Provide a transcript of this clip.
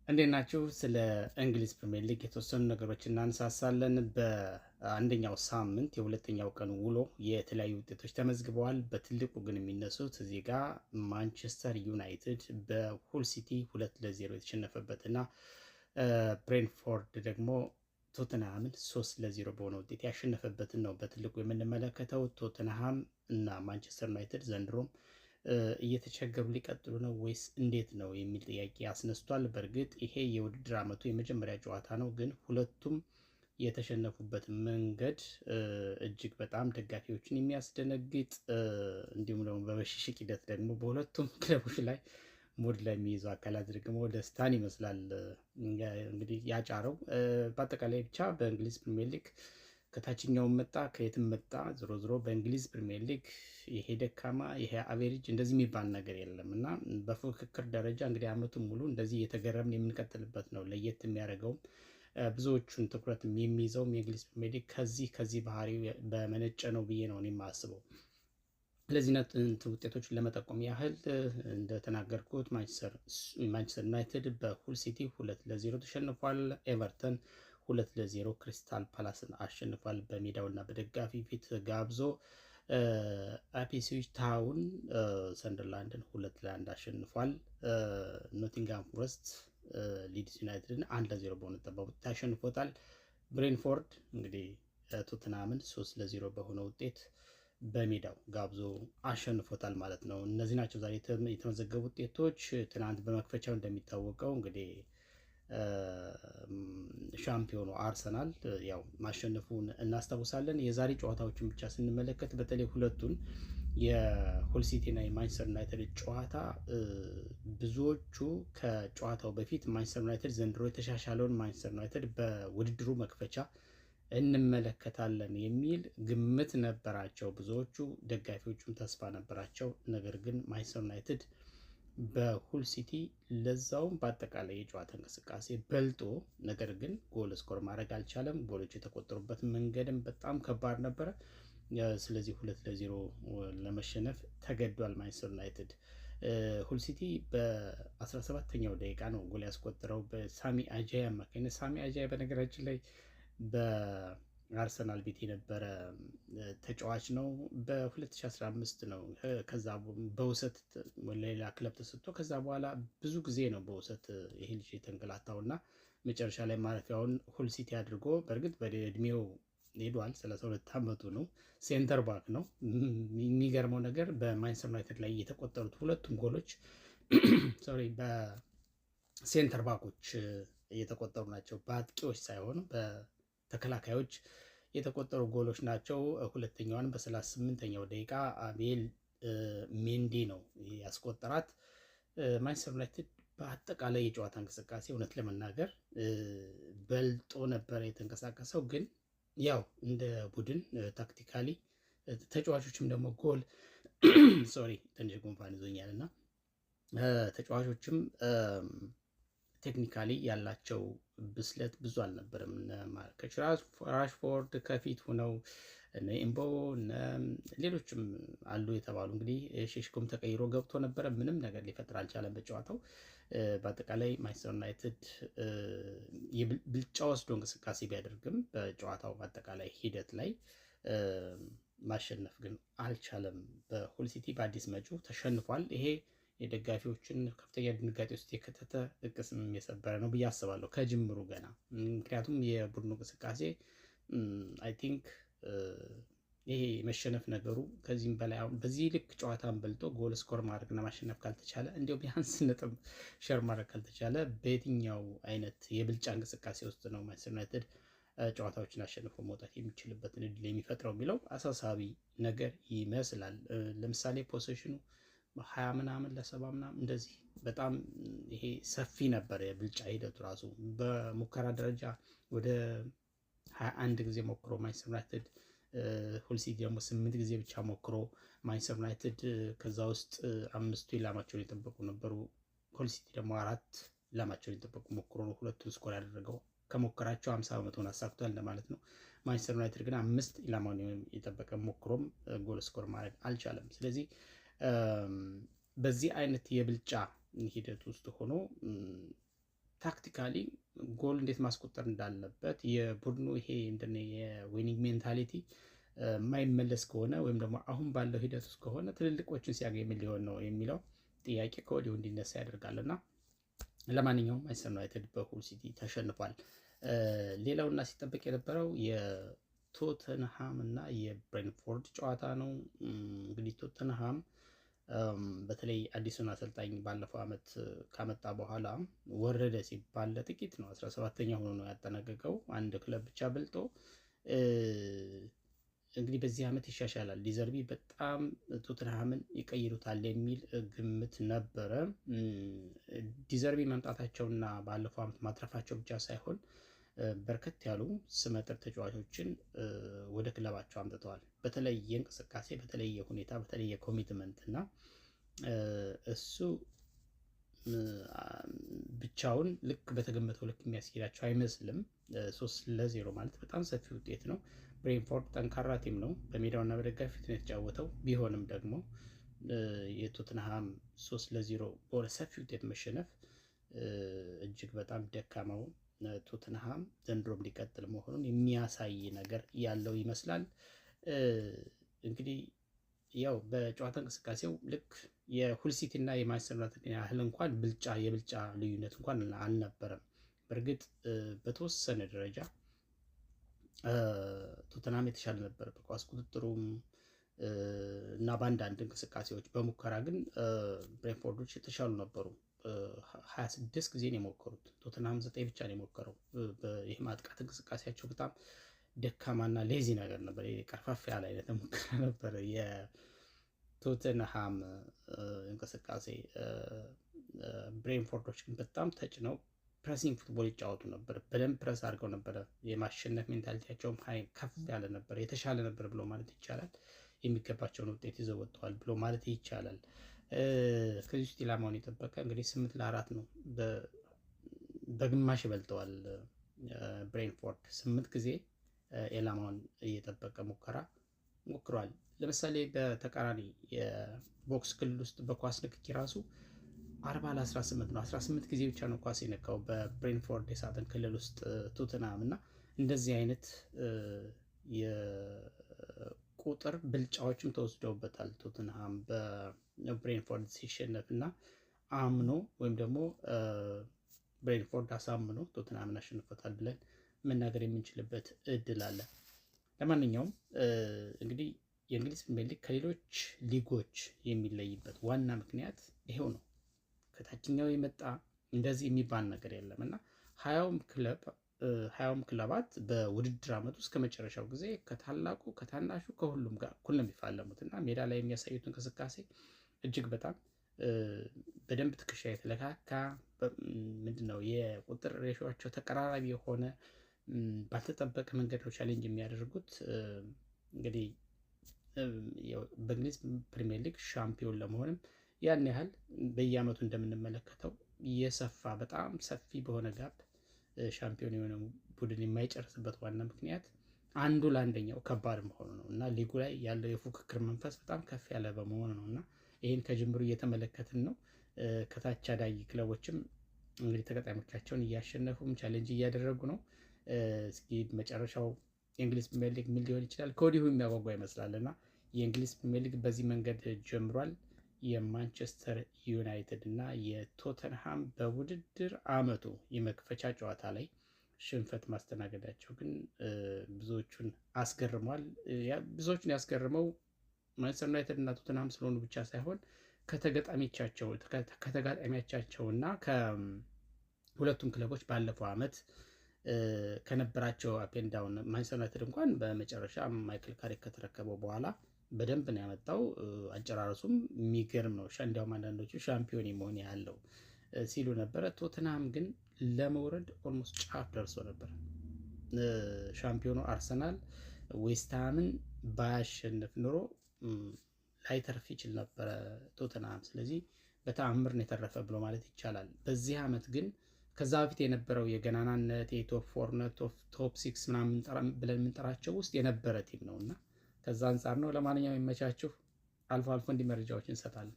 እንዴት ናችሁ? ስለ እንግሊዝ ፕሪሚየር ሊግ የተወሰኑ ነገሮችን እናነሳሳለን። በአንደኛው ሳምንት የሁለተኛው ቀን ውሎ የተለያዩ ውጤቶች ተመዝግበዋል። በትልቁ ግን የሚነሱት እዚህ ጋር ማንቸስተር ዩናይትድ በሁል ሲቲ 2-0 የተሸነፈበትና ብሬንትፎርድ ደግሞ ቶተንሃምን 3-0 በሆነ ውጤት ያሸነፈበትን ነው በትልቁ የምንመለከተው። ቶተንሃም እና ማንቸስተር ዩናይትድ ዘንድሮም እየተቸገሩ ሊቀጥሉ ነው ወይስ እንዴት ነው የሚል ጥያቄ አስነስቷል። በእርግጥ ይሄ የውድድር ዓመቱ የመጀመሪያ ጨዋታ ነው፣ ግን ሁለቱም የተሸነፉበት መንገድ እጅግ በጣም ደጋፊዎችን የሚያስደነግጥ እንዲሁም ደግሞ በበሽሽቅ ሂደት ደግሞ በሁለቱም ክለቦች ላይ ሙድ ላይ የሚይዙ አካላት ደግሞ ደስታን ይመስላል እንግዲህ ያጫረው። በአጠቃላይ ብቻ በእንግሊዝ ፕሪሚየር ሊግ ከታችኛው መጣ ከየትም መጣ ዞሮ ዞሮ በእንግሊዝ ፕሪሚየር ሊግ ይሄ ደካማ ይሄ አቬሬጅ እንደዚህ የሚባል ነገር የለም እና በፉክክር ደረጃ እንግዲህ ዓመቱን ሙሉ እንደዚህ እየተገረምን የምንቀጥልበት ነው። ለየት የሚያደርገውም ብዙዎቹን ትኩረት የሚይዘውም የእንግሊዝ ፕሪሚየር ሊግ ከዚህ ባህሪው በመነጨ ነው ብዬ ነው የማስበው። ስለዚህ ውጤቶችን ለመጠቆም ያህል እንደተናገርኩት ማንቸስተር ዩናይትድ በሁል ሲቲ 2-0 ተሸንፏል። ኤቨርተን 2-0 ክሪስታል ፓላስን አሸንፏል። በሜዳውና በደጋፊ ፊት ጋብዞ ኢፕስዊች ታውን ሰንደርላንድን 2-1 አሸንፏል። ኖቲንግሃም ፎረስት ሊድስ ዩናይትድን 1-0 በሆነ ጠባብ ውጤት አሸንፎታል። ብሬንትፎርድ እንግዲህ ቶተንሃምን 3-0 በሆነ ውጤት በሜዳው ጋብዞ አሸንፎታል ማለት ነው። እነዚህ ናቸው ዛሬ የተመዘገቡ ውጤቶች። ትናንት በመክፈቻው እንደሚታወቀው እንግዲህ ሻምፒዮኑ አርሰናል ያው ማሸነፉን እናስታውሳለን። የዛሬ ጨዋታዎችን ብቻ ስንመለከት በተለይ ሁለቱን የሁል ሲቲ እና የማንቸስተር ዩናይትድ ጨዋታ ብዙዎቹ ከጨዋታው በፊት ማንቸስተር ዩናይትድ ዘንድሮ የተሻሻለውን ማንቸስተር ዩናይትድ በውድድሩ መክፈቻ እንመለከታለን የሚል ግምት ነበራቸው ብዙዎቹ፣ ደጋፊዎቹም ተስፋ ነበራቸው። ነገር ግን ማንቸስተር ዩናይትድ በሁል ሲቲ ለዛውም በአጠቃላይ የጨዋታ እንቅስቃሴ በልጦ ነገር ግን ጎል ስኮር ማድረግ አልቻለም። ጎሎች የተቆጠሩበት መንገድም በጣም ከባድ ነበረ። ስለዚህ 2-0 ለመሸነፍ ተገዷል ማንቸስተር ዩናይትድ። ሁል ሲቲ በ17ኛው ደቂቃ ነው ጎል ያስቆጠረው በሳሚ አጃይ አማካኝነት። ሳሚ አጃይ በነገራችን ላይ በአርሰናል ቤት የነበረ ተጫዋች ነው። በ2015 ነው ከዛ በውሰት ሌላ ክለብ ተሰጥቶ ከዛ በኋላ ብዙ ጊዜ ነው በውሰት ይሄ ልጅ የተንገላታው እና መጨረሻ ላይ ማረፊያውን ሁል ሲቲ አድርጎ፣ በእርግጥ በእድሜው ሄዷል፣ 32 ዓመቱ ነው። ሴንተር ባክ ነው። የሚገርመው ነገር በማንቸስተር ዩናይትድ ላይ የተቆጠሩት ሁለቱም ጎሎች ሶሪ በሴንተር ባኮች እየተቆጠሩ ናቸው፣ በአጥቂዎች ሳይሆኑ በተከላካዮች የተቆጠሩ ጎሎች ናቸው። ሁለተኛዋን በ38ኛው ደቂቃ አቤል ሜንዲ ነው ያስቆጠራት። ማንቸስተር ዩናይትድ በአጠቃላይ የጨዋታ እንቅስቃሴ እውነት ለመናገር በልጦ ነበረ የተንቀሳቀሰው። ግን ያው እንደ ቡድን ታክቲካሊ ተጫዋቾችም ደግሞ ጎል ሶሪ ትንሽ ጉንፋን ይዞኛል እና ተጫዋቾችም ቴክኒካሊ ያላቸው ብስለት ብዙ አልነበረም። ማርከስ ራሽፎርድ ከፊት ሆነው እነ ኤምቦ ሌሎችም አሉ የተባሉ እንግዲህ ሼሽኮም ተቀይሮ ገብቶ ነበረ። ምንም ነገር ሊፈጥር አልቻለም በጨዋታው። በአጠቃላይ ማንቸስተር ዩናይትድ ብልጫ ወስዶ እንቅስቃሴ ቢያደርግም በጨዋታው በአጠቃላይ ሂደት ላይ ማሸነፍ ግን አልቻለም። በሁል ሲቲ በአዲስ መጪው ተሸንፏል። ይሄ የደጋፊዎችን ከፍተኛ ድንጋጤ ውስጥ የከተተ ቅስም የሰበረ ነው ብዬ አስባለሁ ከጅምሩ ገና። ምክንያቱም የቡድኑ እንቅስቃሴ አይ ቲንክ ይሄ መሸነፍ ነገሩ ከዚህም በላይ አሁን በዚህ ልክ ጨዋታን በልጦ ጎል ስኮር ማድረግና ማሸነፍ ካልተቻለ እንዲያው ቢያንስ ነጥብ ሸር ማድረግ ካልተቻለ በየትኛው አይነት የብልጫ እንቅስቃሴ ውስጥ ነው ማንቸስተር ዩናይትድ ጨዋታዎችን አሸንፎ መውጣት የሚችልበትን እድል የሚፈጥረው የሚለው አሳሳቢ ነገር ይመስላል። ለምሳሌ ፖሴሽኑ 20 ምናምን ለ70 ምናምን እንደዚህ በጣም ይሄ ሰፊ ነበር የብልጫ ሂደቱ ራሱ። በሙከራ ደረጃ ወደ 21 ጊዜ ሞክሮ ማንቸስተር ዩናይትድ፣ ሁል ሲቲ ደግሞ 8 ጊዜ ብቻ ሞክሮ ማንቸስተር ዩናይትድ ከዛ ውስጥ 5ቱ ኢላማቸውን የጠበቁ ነበሩ። ሁል ሲቲ ደግሞ 4 ኢላማቸውን የጠበቁ ሞክሮ ነው ሁለቱን ስኮር ያደረገው። ከሞከራቸው 50 በመቶን አሳክቷል እንደማለት ነው። ማንቸስተር ዩናይትድ ግን 5 ኢላማውን የጠበቀ ሞክሮም ጎል ስኮር ማድረግ አልቻለም። ስለዚህ በዚህ አይነት የብልጫ ሂደት ውስጥ ሆኖ ታክቲካሊ ጎል እንዴት ማስቆጠር እንዳለበት የቡድኑ ይሄ የዊኒንግ ሜንታሊቲ የማይመለስ ከሆነ ወይም ደግሞ አሁን ባለው ሂደት ውስጥ ከሆነ ትልልቆችን ሲያገኝ ምን ሊሆን ነው የሚለው ጥያቄ ከወዲሁ እንዲነሳ ያደርጋል እና ለማንኛውም ማንቸስተር ዩናይትድ በሁል ሲቲ ተሸንፏል። ሌላውና ሲጠበቅ የነበረው የቶተንሃም እና የብሬንትፎርድ ጨዋታ ነው። እንግዲህ ቶተንሃም በተለይ አዲሱን አሰልጣኝ ባለፈው ዓመት ካመጣ በኋላ ወረደ ሲባል ለጥቂት ነው 17ኛ ሆኖ ነው ያጠናቀቀው፣ አንድ ክለብ ብቻ በልጦ። እንግዲህ በዚህ ዓመት ይሻሻላል፣ ዲዘርቢ በጣም ቶተንሃምን ይቀይሩታል የሚል ግምት ነበረ። ዲዘርቢ መምጣታቸውና ባለፈው ዓመት ማትረፋቸው ብቻ ሳይሆን በርከት ያሉ ስመጥር ተጫዋቾችን ወደ ክለባቸው አምጥተዋል። በተለየ እንቅስቃሴ፣ በተለየ ሁኔታ፣ በተለየ ኮሚትመንት እና እሱ ብቻውን ልክ በተገመተው ልክ የሚያስኬዳቸው አይመስልም። 3-0 ማለት በጣም ሰፊ ውጤት ነው። ብሬንፎርድ ጠንካራ ቲም ነው። በሜዳውና በደጋፊ ፊት ነው የተጫወተው። ቢሆንም ደግሞ የቶትንሃም 3-0 በሆነ ሰፊ ውጤት መሸነፍ እጅግ በጣም ደካማው ቶትንሃም ዘንድሮም ሊቀጥል መሆኑን የሚያሳይ ነገር ያለው ይመስላል። እንግዲህ ያው በጨዋታ እንቅስቃሴው ልክ የሁል ሲቲ እና የማንቸስተር ዩናይትድ ያህል እንኳን የብልጫ ልዩነት እንኳን አልነበረም። በእርግጥ በተወሰነ ደረጃ ቶተንሃም የተሻለ ነበር በኳስ ቁጥጥሩም እና በአንዳንድ እንቅስቃሴዎች። በሙከራ ግን ብሬንትፎርዶች የተሻሉ ነበሩ። 26 ጊዜ ነው የሞከሩት፣ ቶተንሃም 9 ብቻ ነው የሞከረው። ይህ ማጥቃት እንቅስቃሴያቸው በጣም ደካማና ሌዚ ነገር ነበር። ቀርፋፍ ያለ አይነት ሙከራ ነበረ የቶተንሃም እንቅስቃሴ። ብሬንትፎርዶች ግን በጣም ተጭነው ፕሬሲንግ ፉትቦል ይጫወቱ ነበር። በደንብ ፕረስ አድርገው ነበረ። የማሸነፍ ሜንታሊቲያቸውም ከፍ ያለ ነበር፣ የተሻለ ነበር ብሎ ማለት ይቻላል። የሚገባቸውን ውጤት ይዘው ወጥተዋል ብሎ ማለት ይቻላል። ከዚህ ውስጥ ኢላማውን የጠበቀ እንግዲህ 8-4 ነው። በግማሽ ይበልጠዋል ብሬንትፎርድ 8 ጊዜ ኢላማውን እየጠበቀ ሙከራ ሞክሯል። ለምሳሌ በተቃራኒ የቦክስ ክልል ውስጥ በኳስ ንክኪ ራሱ 40-18 ነው። 18 ጊዜ ብቻ ነው ኳስ የነካው በብሬንትፎርድ የሳጥን ክልል ውስጥ ቶተንሃም። እና እንደዚህ አይነት የቁጥር ብልጫዎችም ተወስደውበታል ቶተንሃም በብሬንትፎርድ ሲሸነፍ እና አምኖ ወይም ደግሞ ብሬንትፎርድ አሳምኖ ቶተንሃምን አሸንፎታል ብለን መናገር የምንችልበት እድል አለ። ለማንኛውም እንግዲህ የእንግሊዝ ፕሪሚየር ሊግ ከሌሎች ሊጎች የሚለይበት ዋና ምክንያት ይሄው ነው። ከታችኛው የመጣ እንደዚህ የሚባል ነገር የለም እና 20ውም ክለባት በውድድር ዓመቱ እስከ መጨረሻው ጊዜ ከታላቁ ከታናሹ ከሁሉም ጋር እኩል ነው የሚፋለሙት እና ሜዳ ላይ የሚያሳዩት እንቅስቃሴ እጅግ በጣም በደንብ ትከሻ የተለካካ ምንድነው የቁጥር ሬሾቸው ተቀራራቢ የሆነ ባልተጠበቀ መንገድ ነው ቻሌንጅ የሚያደርጉት። እንግዲህ በእንግሊዝ ፕሪሚየር ሊግ ሻምፒዮን ለመሆንም ያን ያህል በየዓመቱ እንደምንመለከተው የሰፋ በጣም ሰፊ በሆነ ጋፕ ሻምፒዮን የሆነ ቡድን የማይጨርስበት ዋና ምክንያት አንዱ ለአንደኛው ከባድ መሆኑ ነው እና ሊጉ ላይ ያለው የፉክክር መንፈስ በጣም ከፍ ያለ በመሆኑ ነው እና ይህን ከጅምሩ እየተመለከትን ነው። ከታች አዳጊ ክለቦችም እንግዲህ ተጋጣሚዎቻቸውን እያሸነፉም ቻሌንጅ እያደረጉ ነው። እስኪ መጨረሻው የእንግሊዝ ፕሪሚየር ሊግ ምን ሊሆን ይችላል? ከወዲሁ የሚያጓጓ ይመስላል እና የእንግሊዝ ፕሪሚየር ሊግ በዚህ መንገድ ጀምሯል። የማንቸስተር ዩናይትድ እና የቶተንሃም በውድድር ዓመቱ የመክፈቻ ጨዋታ ላይ ሽንፈት ማስተናገዳቸው ግን ብዙዎቹን አስገርሟል። ብዙዎቹን ያስገርመው ማንቸስተር ዩናይትድ እና ቶተንሃም ስለሆኑ ብቻ ሳይሆን ከተጋጣሚያቻቸው እና ከሁለቱም ክለቦች ባለፈው ዓመት ከነበራቸው አፔንዳውን ማንቸስተር ዩናይትድ እንኳን በመጨረሻ ማይክል ካሪክ ከተረከበው በኋላ በደንብ ነው ያመጣው። አጨራረሱም የሚገርም ነው። እንዲያውም አንዳንዶቹ ሻምፒዮን የመሆን ያለው ሲሉ ነበረ። ቶተንሃም ግን ለመውረድ ኦልሞስት ጫፍ ደርሶ ነበር። ሻምፒዮኑ አርሰናል ዌስትሃምን ባያሸንፍ ኑሮ ላይተርፍ ይችል ነበረ ቶተንሃም። ስለዚህ በተአምር ነው የተረፈ ብሎ ማለት ይቻላል። በዚህ ዓመት ግን ከዛ በፊት የነበረው የገናናነት የቶፕ 4 ቶፕ 6 ምናምን ብለን የምንጠራቸው ውስጥ የነበረ ቲም ነው እና ከዛ አንጻር ነው። ለማንኛውም የሚመቻችሁ። አልፎ አልፎ እንዲህ መረጃዎችን እንሰጣለን።